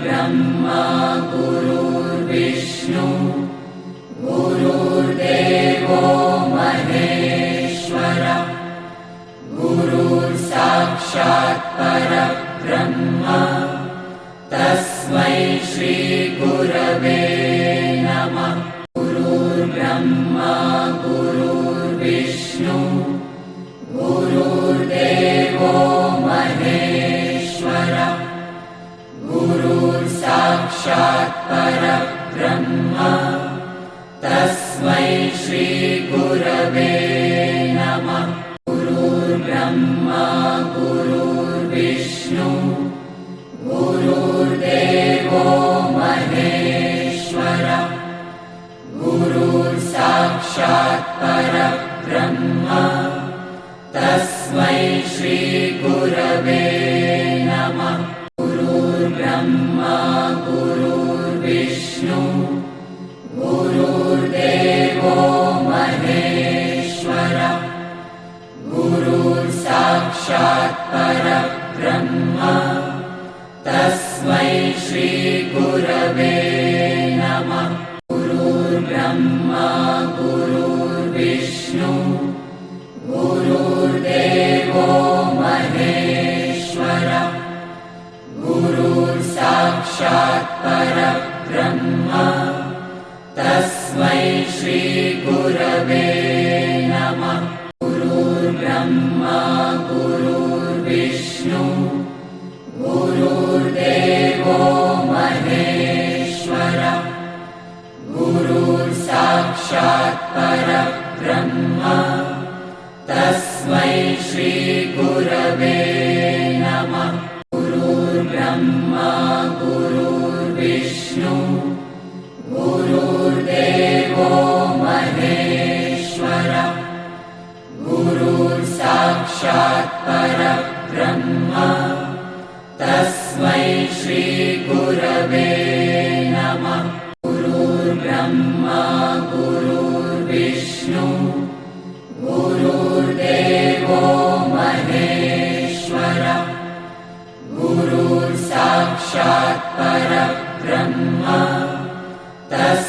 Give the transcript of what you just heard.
गुरुर्ब्रह्मा गुरुर्विष्णु गुरुर्देवो महेश्वरः गुरुर्साक्षात् परब्रह्म तस्मै श्री गुरवे नमः। गुरुर्ब्रह्मा गुरुर्विष्णु गुरुर्देवो महेश्वरः गुरुर्साक्षात् परब्रह्म तस्मै श्री गुरवे नमः। गुरुर्ब्रह्मा गुरुर्विष्णु गुरुर्देवो महेश्वरः गुरुर्साक्षात् परब्रह्म तस्मै श्री गुरवे नमः। गुरुर्ब्रह्मा गुरुर्विष्णु गुरुर्देवो महेश्वरः गुरुर्साक्षात् परब्रह्म तस्मै श्री गुरवे नमः। गुरुर्ब्रह्मा गुरुर्विष्णु गुरुर्देवो महेश्वरः गुरुर्साक्षात् परब्रह्म तस्मै श्री गुरवे नमः। गुरुर्ब्रह्मा गुरुर्विष्णु गुरुर्देवो महेश्वरः गुरुर्साक्षात् परब्रह्म तस्मै श्री गुरवे नमः। गुरुर्ब्रह्मा गुरुर्विष्णु गुरुर्देवो महेश्वरः गुरुर्साक्षात् परब्रह्म तस्मै श्री गुरवे नमः। गुरुर्ब्रह्मा गुरुर्विष्णु गुरुर्देवो महेश्वरः गुरुर्साक्षात् परब्रह्म तस्मै